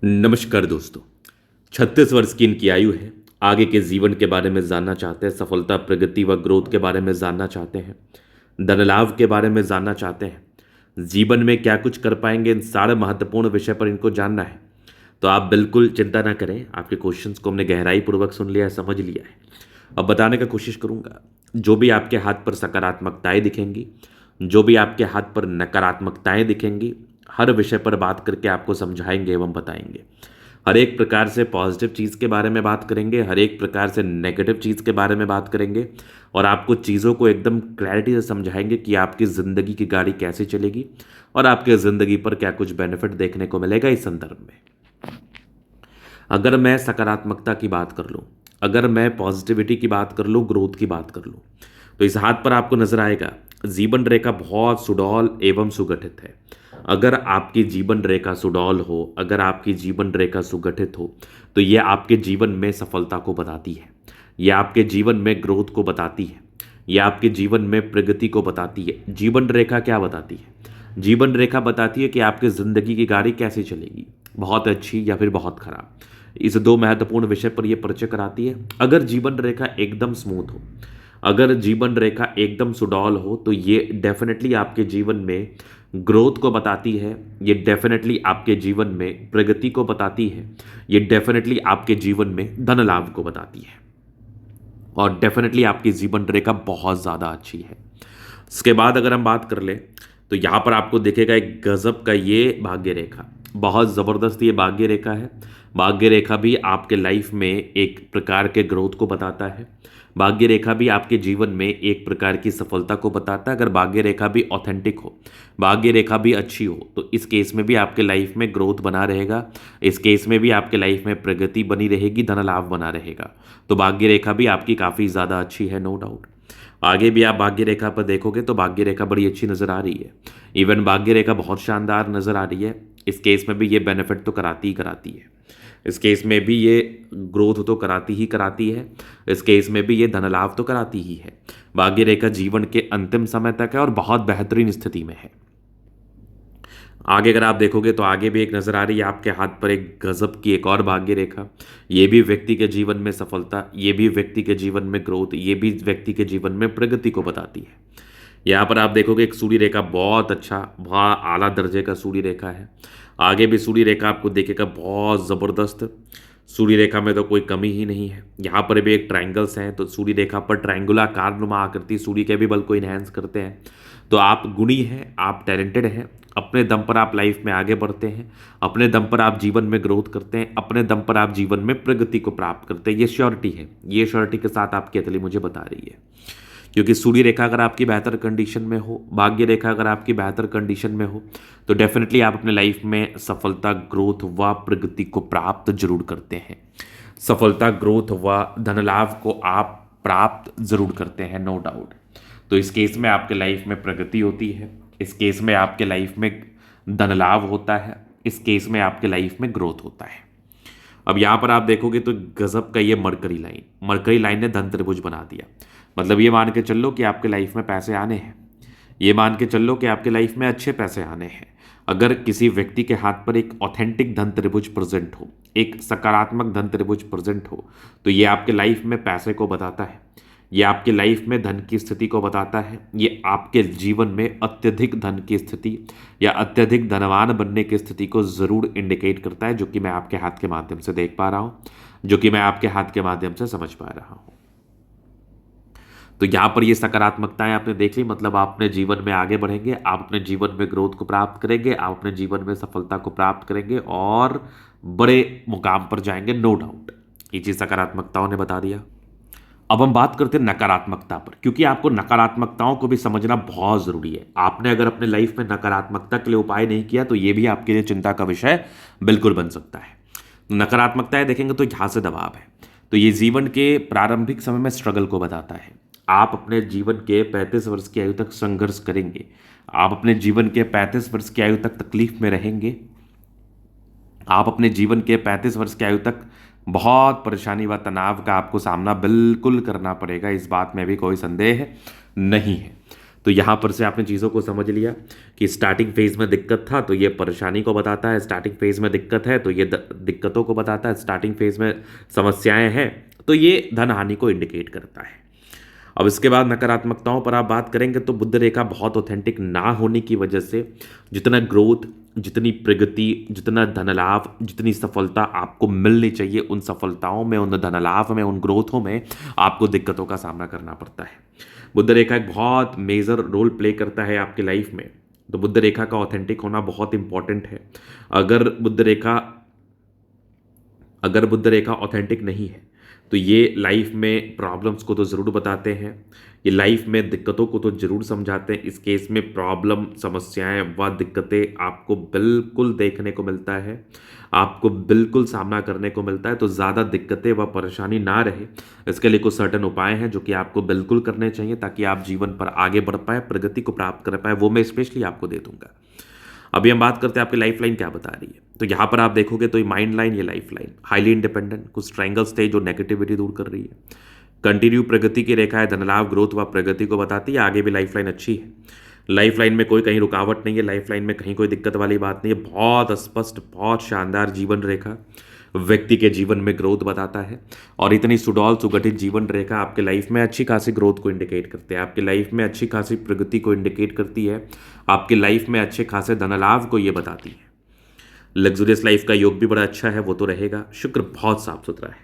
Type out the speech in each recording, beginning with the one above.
नमस्कार दोस्तों। 36 वर्ष की इनकी आयु है। आगे के जीवन के बारे में जानना चाहते हैं, सफलता, प्रगति व ग्रोथ के बारे में जानना चाहते हैं, धन लाभ के बारे में जानना चाहते हैं, जीवन में क्या कुछ कर पाएंगे, इन सारे महत्वपूर्ण विषय पर इनको जानना है। तो आप बिल्कुल चिंता ना करें, आपके क्वेश्चंस को हमने गहराई पूर्वक सुन लिया है, समझ लिया है। अब बताने का कोशिश करूंगा। जो भी आपके हाथ पर सकारात्मकताएं दिखेंगी, जो भी आपके हाथ पर नकारात्मकताएं दिखेंगी, हर विषय पर बात करके आपको समझाएंगे एवं बताएंगे। हर एक प्रकार से पॉजिटिव चीज़ के बारे में बात करेंगे, हर एक प्रकार से नेगेटिव चीज़ के बारे में बात करेंगे और आपको चीज़ों को एकदम क्लैरिटी से समझाएंगे कि आपकी ज़िंदगी की गाड़ी कैसे चलेगी और आपके ज़िंदगी पर क्या कुछ बेनिफिट देखने को मिलेगा इस संदर्भ में। अगर मैं सकारात्मकता की बात कर लूँ, अगर मैं पॉजिटिविटी की बात कर लूँ, ग्रोथ की बात कर लूँ, तो इस हाथ पर आपको नजर आएगा जीवन रेखा बहुत सुडौल एवं सुगठित है। अगर आपकी जीवन रेखा सुडौल हो, अगर आपकी जीवन रेखा सुगठित हो, तो यह आपके जीवन में सफलता को बताती है, यह आपके जीवन में ग्रोथ को बताती है, यह आपके जीवन में प्रगति को बताती है। जीवन रेखा क्या बताती है? जीवन रेखा बताती है कि आपकी ज़िंदगी की गाड़ी कैसे चलेगी, बहुत अच्छी या फिर बहुत खराब। इस दो महत्वपूर्ण विषय पर यह परिचय कराती है। अगर जीवन रेखा एकदम स्मूथ हो, अगर जीवन रेखा एकदम सुडौल हो, तो ये डेफिनेटली आपके जीवन में ग्रोथ को बताती है, ये डेफिनेटली आपके जीवन में प्रगति को बताती है, ये डेफिनेटली आपके जीवन में धन लाभ को बताती है और डेफिनेटली आपकी जीवन रेखा बहुत ज़्यादा अच्छी है। इसके बाद अगर हम बात कर लें तो यहाँ पर आपको दिखेगा एक गजब का ये भाग्य रेखा, बहुत ज़बरदस्त ये भाग्य रेखा है। भाग्य रेखा भी आपके लाइफ में एक प्रकार के ग्रोथ को बताता है। भाग्य रेखा भी आपके जीवन में एक प्रकार की सफलता को बताता है। अगर भाग्य रेखा भी ऑथेंटिक हो, भाग्य रेखा भी अच्छी हो, तो इस केस में भी आपके लाइफ में ग्रोथ बना रहेगा, इस केस में भी आपके लाइफ में प्रगति बनी रहेगी, धन लाभ बना रहेगा। तो भाग्य रेखा भी आपकी काफ़ी ज़्यादा अच्छी है, नो डाउट। आगे भी आप भाग्य रेखा पर देखोगे तो भाग्य रेखा बड़ी अच्छी नज़र आ रही है। इवन भाग्य रेखा बहुत शानदार नज़र आ रही है। इस केस में भी ये बेनिफिट तो कराती ही कराती है, इस केस में भी ये ग्रोथ तो कराती ही कराती है, इस केस में भी ये धन लाभ तो कराती ही है। भाग्य रेखा जीवन के अंतिम समय तक है और बहुत बेहतरीन स्थिति में है। आगे अगर आप देखोगे तो आगे भी एक नज़र आ रही है आपके हाथ पर एक गजब की एक और भाग्य रेखा। ये भी व्यक्ति के जीवन में सफलता, ये भी व्यक्ति के जीवन में ग्रोथ, ये भी व्यक्ति के जीवन में प्रगति को बताती है। यहाँ पर आप देखोगे एक सूर्य रेखा, बहुत अच्छा, बहुत आला दर्जे का सूर्य रेखा है। आगे भी सूर्य रेखा आपको देखेगा बहुत ज़बरदस्त। सूर्य रेखा में तो कोई कमी ही नहीं है। यहाँ पर भी एक ट्रायंगल्स हैं, तो सूर्य रेखा पर ट्रायंगुलाकार नुमा आकृति सूर्य के भी बल को इन्हेंस करते हैं। तो आप गुणी हैं, आप टैलेंटेड हैं, अपने दम पर आप लाइफ में आगे बढ़ते हैं, अपने दम पर आप जीवन में ग्रोथ करते हैं, अपने दम पर आप जीवन में प्रगति को प्राप्त करते हैं। ये श्योरिटी है, ये श्योरिटी के साथ आपकी अतली मुझे बता रही है। क्योंकि सूर्य रेखा अगर आपकी बेहतर कंडीशन में हो, भाग्य रेखा अगर आपकी बेहतर कंडीशन में हो, तो डेफिनेटली आप अपने लाइफ में सफलता, ग्रोथ व प्रगति को प्राप्त जरूर करते हैं। सफलता, ग्रोथ व धन लाभ को आप प्राप्त जरूर करते हैं, नो डाउट। तो इस केस में आपके लाइफ में प्रगति होती है, इस केस में आपके लाइफ में धन लाभ होता है, इस केस में आपके लाइफ में ग्रोथ होता है। अब यहाँ पर आप देखोगे तो गजब का ये मरकरी लाइन ने धन त्रिभुज बना दिया। मतलब ये मान के चल लो कि आपके लाइफ में पैसे आने हैं, ये मान के चल लो कि आपके लाइफ में अच्छे पैसे आने हैं। अगर किसी व्यक्ति के हाथ पर एक ऑथेंटिक धन त्रिभुज प्रेजेंट हो, एक सकारात्मक धन त्रिभुज प्रेजेंट हो, तो ये आपके लाइफ में पैसे को बताता है, ये आपके लाइफ में धन की स्थिति को बताता है, ये आपके जीवन में अत्यधिक धन की स्थिति या अत्यधिक धनवान बनने की स्थिति को ज़रूर इंडिकेट करता है, जो कि मैं आपके हाथ के माध्यम से देख पा रहा हूँ, जो कि मैं आपके हाथ के माध्यम से समझ पा रहा हूँ। तो यहाँ पर ये सकारात्मकताएं आपने देख ली, मतलब आप अपने जीवन में आगे बढ़ेंगे, आप अपने जीवन में ग्रोथ को प्राप्त करेंगे, आप अपने जीवन में सफलता को प्राप्त करेंगे और बड़े मुकाम पर जाएंगे, नो डाउट। ये चीज़ सकारात्मकताओं ने बता दिया। अब हम बात करते हैं नकारात्मकता पर, क्योंकि आपको नकारात्मकताओं को भी समझना बहुत ज़रूरी है। आपने अगर अपने लाइफ में नकारात्मकता के लिए उपाय नहीं किया तो ये भी आपके लिए चिंता का विषय बिल्कुल बन सकता है। नकारात्मकताएं देखेंगे तो यहाँ से दबाव है, तो ये जीवन के प्रारंभिक समय में स्ट्रगल को बताता है। आप अपने जीवन के 35 वर्ष की आयु तक संघर्ष करेंगे, आप अपने जीवन के 35 वर्ष की आयु तक तकलीफ में रहेंगे, आप अपने जीवन के 35 वर्ष की आयु तक बहुत परेशानी व तनाव का आपको सामना बिल्कुल करना पड़ेगा, इस बात में भी कोई संदेह नहीं है। तो यहाँ पर से आपने चीज़ों को समझ लिया कि स्टार्टिंग फेज में दिक्कत था तो ये परेशानी को बताता है, स्टार्टिंग फेज में दिक्कत है तो ये दिक्कतों को बताता है, स्टार्टिंग फेज में समस्याएं हैं तो ये धन हानि को इंडिकेट करता है। अब इसके बाद नकारात्मकताओं पर आप बात करेंगे तो बुध रेखा बहुत ऑथेंटिक ना होने की वजह से जितना ग्रोथ, जितनी प्रगति, जितना धन लाभ, जितनी सफलता आपको मिलनी चाहिए, उन सफलताओं में, उन धन लाभ में, उन ग्रोथों में आपको दिक्कतों का सामना करना पड़ता है। बुध रेखा एक बहुत मेजर रोल प्ले करता है आपकी लाइफ में, तो बुध रेखा का ऑथेंटिक होना बहुत इंपॉर्टेंट है। अगर बुध रेखा ऑथेंटिक नहीं है तो ये लाइफ में प्रॉब्लम्स को तो ज़रूर बताते हैं, ये लाइफ में दिक्कतों को तो ज़रूर समझाते हैं। इस केस में प्रॉब्लम, समस्याएं व दिक्कतें आपको बिल्कुल देखने को मिलता है, आपको बिल्कुल सामना करने को मिलता है। तो ज़्यादा दिक्कतें व परेशानी ना रहे, इसके लिए कुछ सर्टेन उपाय हैं जो कि आपको बिल्कुल करने चाहिए ताकि आप जीवन पर आगे बढ़ पाए, प्रगति को प्राप्त कर पाए, वो मैं स्पेशली आपको दे दूंगा। अभी हम बात करते हैं आपकी लाइफ लाइन क्या बता रही है। तो यहाँ पर आप देखोगे तो ये माइंड लाइन, ये लाइफ लाइन हाईली इंडिपेंडेंट, कुछ ट्रायंगल्स थे जो नेगेटिविटी दूर कर रही है। कंटिन्यू प्रगति की रेखा है, धनलाभ, ग्रोथ व प्रगति को बताती है। आगे भी लाइफ लाइन अच्छी है, लाइफ लाइन में कोई कहीं रुकावट नहीं है, लाइफ लाइन में कहीं कोई दिक्कत वाली बात नहीं है। बहुत स्पष्ट, बहुत शानदार जीवन रेखा व्यक्ति के जीवन में ग्रोथ बताता है। और इतनी सुडौल सुगठित जीवन रेखा आपके लाइफ में अच्छी खासी ग्रोथ को इंडिकेट करते हैं, आपकी लाइफ में अच्छी खासी प्रगति को इंडिकेट करती है, आपकी लाइफ में अच्छे खासे धनलाभ को ये बताती है। लग्जरियस लाइफ का योग भी बड़ा अच्छा है, वो तो रहेगा। शुक्र बहुत साफ सुथरा है,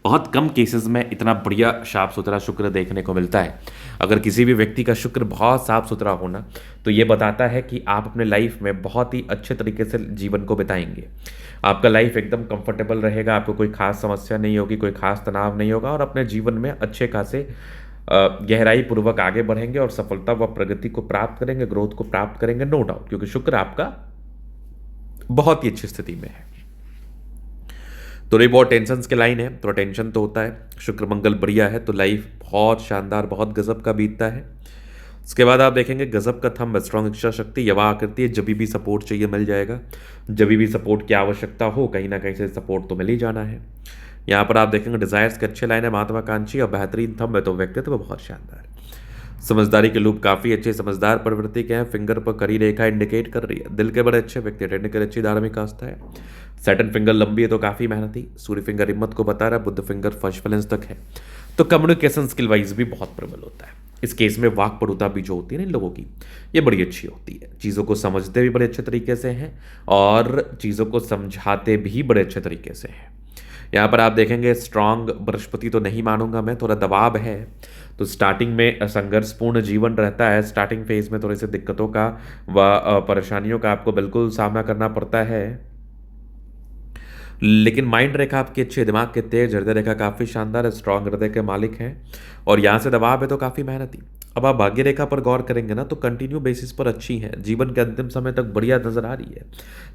बहुत कम केसेस में इतना बढ़िया साफ सुथरा शुक्र देखने को मिलता है। अगर किसी भी व्यक्ति का शुक्र बहुत साफ सुथरा होना तो ये बताता है कि आप अपने लाइफ में बहुत ही अच्छे तरीके से जीवन को बिताएंगे, आपका लाइफ एकदम कंफर्टेबल रहेगा, आपको कोई खास समस्या नहीं होगी, कोई खास तनाव नहीं होगा, और अपने जीवन में अच्छे खासे गहराई पूर्वक आगे बढ़ेंगे और सफलता व प्रगति को प्राप्त करेंगे, ग्रोथ को प्राप्त करेंगे, नो डाउट, क्योंकि शुक्र आपका बहुत ही अच्छी स्थिति में है। तो ये बहुत टेंशन के लाइन है, तो टेंशन तो होता है। शुक्र मंगल बढ़िया है तो लाइफ बहुत शानदार, बहुत गजब का बीतता है। उसके बाद आप देखेंगे गजब का थंब, स्ट्रॉन्ग इच्छा शक्ति, यवा आकृति है। जब भी सपोर्ट चाहिए मिल जाएगा, जब भी सपोर्ट की आवश्यकता हो कहीं ना कहीं से सपोर्ट तो मिल ही जाना है। यहाँ पर आप देखेंगे डिजायर्स के अच्छे लाइन है, महत्वाकांक्षी और बेहतरीन थंब है, तो व्यक्तित्व बहुत शानदार। समझदारी के लूप काफ़ी अच्छे, समझदार प्रवृत्ति के हैं। फिंगर पर करी रेखा इंडिकेट कर रही है, दिल के बड़े अच्छे व्यक्ति, टेक्निकल अच्छी धार्मिक आस्था है। सैटर्न फिंगर लंबी है तो काफ़ी मेहनती। सूर्य फिंगर हिम्मत को बता रहा है, बुध फिंगर फर्स्ट बैलेंस तक है, तो कम्युनिकेशन स्किल वाइज भी बहुत प्रबल होता है। इस केस में वाक पटुता भी जो होती है ना इन लोगों की, ये बड़ी अच्छी होती है। चीज़ों को समझते भी बड़े अच्छे तरीके से हैं और चीज़ों को समझाते भी बड़े अच्छे तरीके से हैं। यहाँ पर आप देखेंगे स्ट्रांग बृहस्पति तो नहीं मानूंगा मैं, थोड़ा दबाव है, तो स्टार्टिंग में संघर्षपूर्ण जीवन रहता है। स्टार्टिंग फेज में थोड़ी सी दिक्कतों का व परेशानियों का आपको बिल्कुल सामना करना पड़ता है, लेकिन माइंड रेखा आपकी अच्छी है, दिमाग के तेज, हृदय रेखा काफ़ी शानदार है, स्ट्रांग हृदय के मालिक हैं और यहाँ से दबाव है तो काफ़ी मेहनती। अब आप भाग्य रेखा पर गौर करेंगे ना तो कंटिन्यू बेसिस पर अच्छी है, जीवन के अंतिम समय तक बढ़िया नजर आ रही है।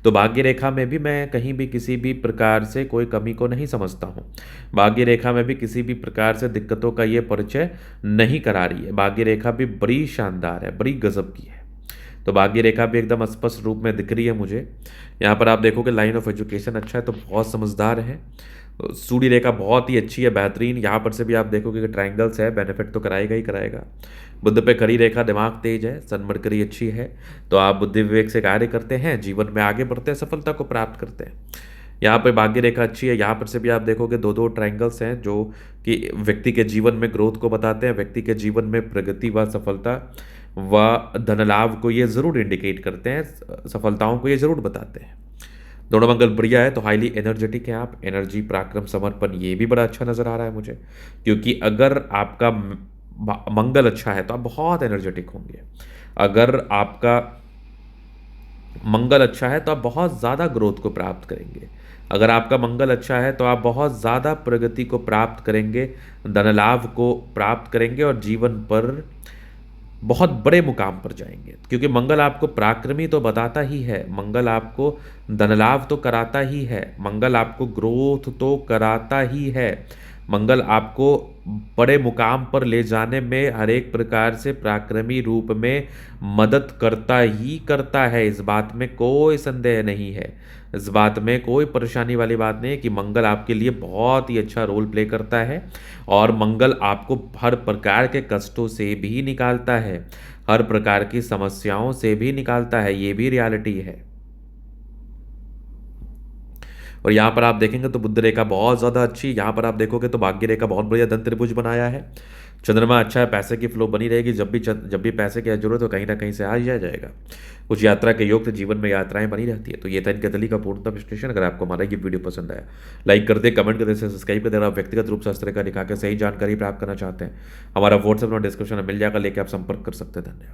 तो भाग्य रेखा में भी मैं कहीं भी किसी भी प्रकार से कोई कमी को नहीं समझता हूँ, भाग्य रेखा में भी किसी भी प्रकार से दिक्कतों का ये परिचय नहीं करा रही है। भाग्य रेखा भी बड़ी शानदार है, बड़ी गजब की है, तो भाग्य रेखा भी एकदम स्पष्ट रूप में दिख रही है मुझे। यहाँ पर आप देखोगे लाइन ऑफ एजुकेशन अच्छा है, तो बहुत समझदार है। सूर्य रेखा बहुत ही अच्छी है, बेहतरीन। यहाँ पर से भी आप देखोगे कि ट्रायंगल्स है, बेनिफिट तो कराएगा ही कराएगा। बुध पे खड़ी रेखा, दिमाग तेज है, सन मरकरी अच्छी है, तो आप बुद्धि विवेक से कार्य करते हैं, जीवन में आगे बढ़ते हैं, सफलता को प्राप्त करते हैं। यहाँ पर भाग्य रेखा अच्छी है, यहाँ पर से भी आप देखोगे दो दो ट्रायंगल्स हैं जो कि व्यक्ति के जीवन में ग्रोथ को बताते हैं, व्यक्ति के जीवन में प्रगति व सफलता व धन लाभ को ये ज़रूर इंडिकेट करते हैं, सफलताओं को ये ज़रूर बताते हैं। दोनों मंगल बढ़िया है तो हाईली एनर्जेटिक है आप, एनर्जी, पराक्रम, समर्पण ये भी बड़ा अच्छा नज़र आ रहा है मुझे, क्योंकि अगर आपका मंगल अच्छा है तो आप बहुत एनर्जेटिक होंगे, अगर आपका मंगल अच्छा है तो आप बहुत ज़्यादा ग्रोथ को प्राप्त करेंगे, अगर आपका मंगल अच्छा है तो आप बहुत ज़्यादा प्रगति को प्राप्त करेंगे, धन लाभ को प्राप्त करेंगे और जीवन पर बहुत बड़े मुकाम पर जाएंगे, क्योंकि मंगल आपको पराक्रमी तो बताता ही है, मंगल आपको धन लाभ तो कराता ही है, मंगल आपको ग्रोथ तो कराता ही है, मंगल आपको बड़े मुकाम पर ले जाने में हर एक प्रकार से पराक्रमी रूप में मदद करता ही करता है, इस बात में कोई संदेह नहीं है। इस बात में कोई परेशानी वाली बात नहीं है कि मंगल आपके लिए बहुत ही अच्छा रोल प्ले करता है और मंगल आपको हर प्रकार के कष्टों से भी निकालता है, हर प्रकार की समस्याओं से भी निकालता है, ये भी रियलिटी है। और यहाँ पर आप देखेंगे तो बुध रेखा बहुत ज़्यादा अच्छी, यहाँ पर आप देखोगे तो भाग्य रेखा बहुत बढ़िया धन त्रिभुज बनाया है। चंद्रमा अच्छा है, पैसे की फ्लो बनी रहेगी, जब भी पैसे की जरूरत हो कहीं ना कहीं से आ ही जाएगा। कुछ यात्रा के योग तो जीवन में यात्राएं बनी रहती है। तो ये था इनके तली का पूर्णतः विश्लेषण। अगर आपको हमारा ये वीडियो पसंद आया, लाइक कर दे, कमेंट कर दे, सब्सक्राइब कर दे। अगर आप व्यक्तिगत रूप से अस्त्र का दिखा के सही जानकारी प्राप्त करना चाहते हैं, हमारा व्हाट्सएप नंबर डिस्क्रिप्शन में मिल जाएगा, लेके आप संपर्क कर सकते हैं। धन्यवाद।